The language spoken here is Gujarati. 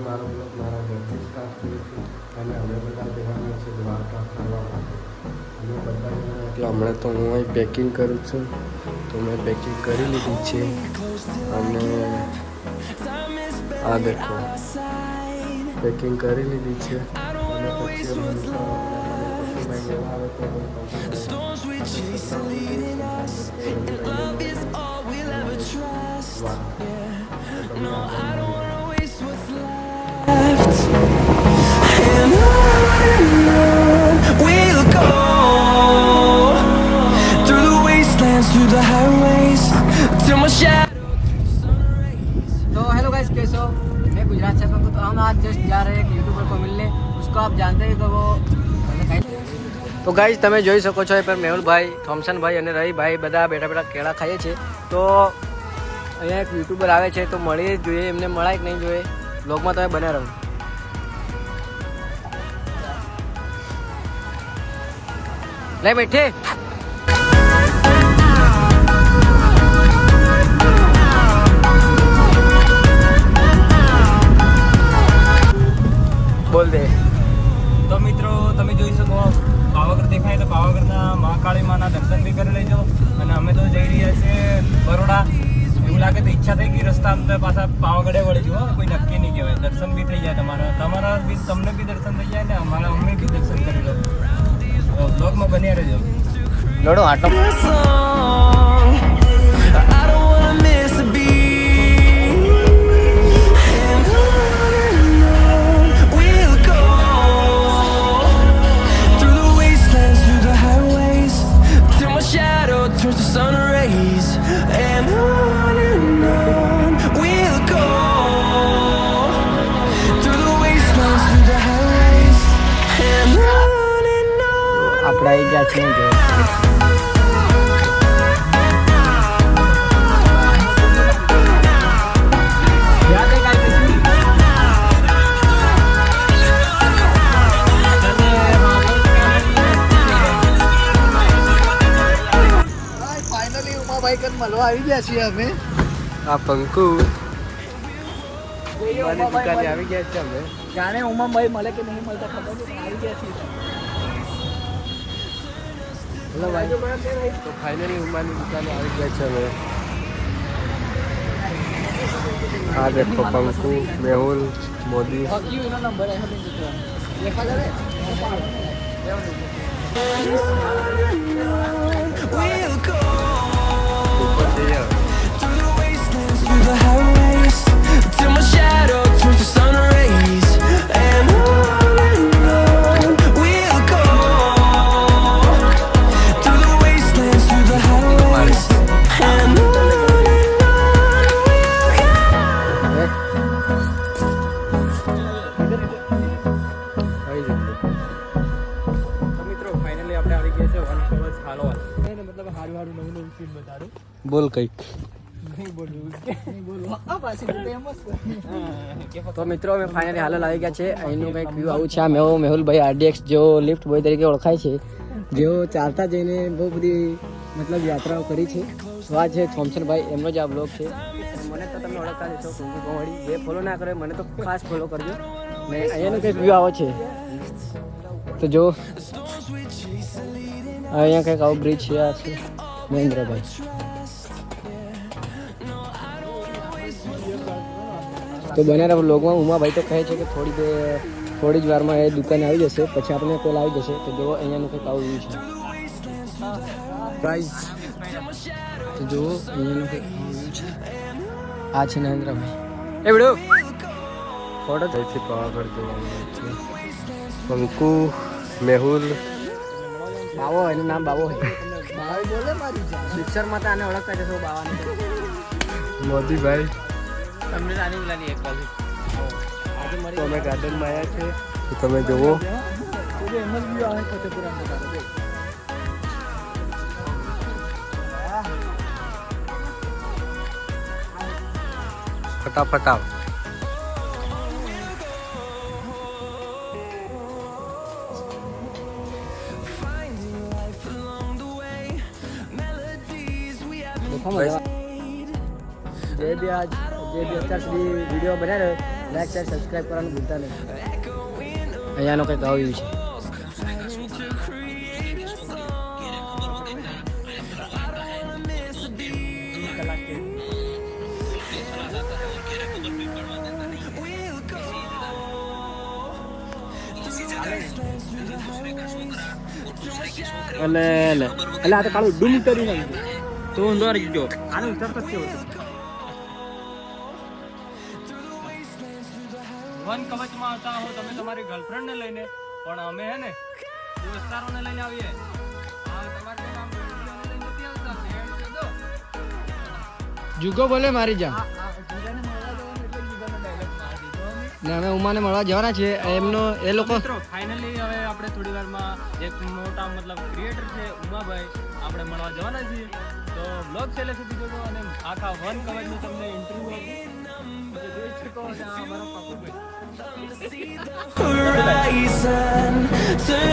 મારો બ્લોગ મારા ઘરથી સ્ટાર્ટ કરું છું અને અમે બધા જવાના છે દ્વારકા ફરવા માટે. અમે બધા જવાના એટલે હમણાં તો હું અહીં પેકિંગ કરું છું. તો મેં પેકિંગ કરી લીધી છે અને આ દેખો પેકિંગ કરી લીધી છે અને પછી અમે લેવા આવે તો we'll go through the wastelands, through the highways, till my shadow. तो हेलो गाइस, कैसे हो? मैं गुजरात से हूँ. तो हम आज जस्ट जा रहे हैं एक यूट्यूबर को मिलने. उसको आप जानते हैं तो वो तो गाइस તમે જોઈ શકો છો એ પર મેહુલભાઈ, થોમસનભાઈ અને રહીભાઈ બધા બેઠા બેઠા કેળા ખાઈએ છે. તો અહીંયા એક યુટ્યુબર આવે છે તો મળીએ જોઈએ, એમને મળાય કે નહીં જોઈએ. બ્લોગમાં તમે બને રહો. લે બેઠે બોલ દે. તો મિત્રો તમે જોઈ શકો પાવાગઢ દેખાય તો પાવાગઢના મહાકાળી માના દર્શન બી કરી લેજો. અને અમે તો જઈ રહ્યા છીએ બરોડા. એવું લાગે તો ઈચ્છા થઈ ગઈ રસ્તા તો પાછા પાવાગઢે વળી જુઓ, કોઈ નક્કી નહીં કહેવાય. દર્શન બી થઈ જાય તમારા બી, તમને બી દર્શન થઈ જાય ને અમારા અમને બી દર્શન કરી લો. બ્લોગમાં બન્યા રહેજો. લોડો આટો I don't wanna miss a beat. And on we'll go through the wastelands, through the highways, till my shadow turns to sun rays. And on we'll go through the wastelands, through the highways. And on આપણે આવી ગયા છીએ જો. ફાઇનલી ઉમાભાઈ કન મળવા આવી ગયા છીએ અમે. આ પંકુ દુકાને આવી ગયા છે અમે. જાણે ઉમાભાઈ મળે કે નહીં મળતા ખબર નહીં, આવી ગયા છીએ. હેલો ભાઈ. તો ફાઇનલી ઉમાની દુકાને આવી ગયા છે અમે. આ દેખો Panku, Mehul, Modi. Number we'll go ઉપર જઈએ. through the wastelands, through the highways, till my shadow turns to sun rays. And on we'll go through the wastelands, through the highways. And on we'll go. આવી જઈએ. તો મિત્રો ફાઇનલી આપણે આવી ગયા છે વન કવચ હાલોલ. મતલબ હારું હારું નવું નવું સીન બતાડું. બોલ કંઈક. નહીં બોલવું તો મિત્રો અમે ફાઇનલી હાલ આવી ગયા છે. અહીંનું કંઈક વ્યૂ આવું છે. આ મેહુલભાઈ આરડીએક્સ જેઓ લિફ્ટ બોય તરીકે ઓળખાય છે, જેઓ ચાલતા જઈને બહુ બધી મતલબ યાત્રાઓ કરી છે. તો આ છે થોમસનભાઈ, એમનો જ આ બ્લોગ છે. મને તો તમે ઓળખતા જશો કુંકુ કોમડી. જે ફોલો ના કરે મને તો ખાસ ફોલો કરજો. ને અહીંયાનું કંઈક વ્યૂ આવો છે તો જો અહીંયા કંઈક આવો બ્રિજ છે. આ છે મહેન્દ્રભાઈ. તો બનારા બ્લોગમાં ઉમાભાઈ તો કહે છે કે થોડી જ વારમાં એ દુકાને આવી જશે, પછી આપણે કોલ આવી જશે. તો જો અહીંયાનું કંઈક આવું વ્યૂ છે ગાઈઝ. તો જો અહીંયાનું કંઈક વ્યૂ છે. આ છે નરેન્દ્રભાઈ. એ વિડિયો ફોટો અહીંથી પાવાગઢ જવાનું છે. પંકુ, મેહુલ, બાવો, એનું નામ બાવો છે. પિક્ચરમાં તો આને ઓળખતા જશો બાવાનું. મોદીભાઈ. તમને આની બોલાની એક બાજુ તો અમે ગાર્ડનમાં આવ્યા છે તો તમે જુઓ. ફટાફટ આવ. જે બી અત્યાર સુધી વિડીયો બનાવ્યો લાઈક શેર સબસ્ક્રાઈબ કરવાનું ભૂલતા નહીં. અહીંયાનો કંઈક આવ્યું છે. એટલે આ તો કાળું ડૂમ કરી નાખ્યું. તો ઊંધો રહી ગયો આને ઉતરતો જ કેવો વન કવચમાં આવતા હો તમે તમારી ગર્લફ્રેન્ડને લઈને, પણ અમે હે ને દોસ્તારોને લઈને આવીએ. તમારે જેમ આમ દોસ્તારોને લઈને નથી આવતા, બેન છે તો. જુગો બોલે મારી જા ને અમે ઉમાને મળવા જવાના છે. એમનો એ લોકો ફાઇનલી હવે આપણે થોડી વારમાં એક મોટા મતલબ ક્રિએટર છે ઉમાભાઈ, આપણે મળવા જવાના છીએ. તો બ્લોગ છેલ્લે સુધી જોજો અને આખા વન કવચનું તમને ઇન્ટરવ્યુ જોઈ શકો. અને આ અમારો પાકુભાઈ horizon. Turn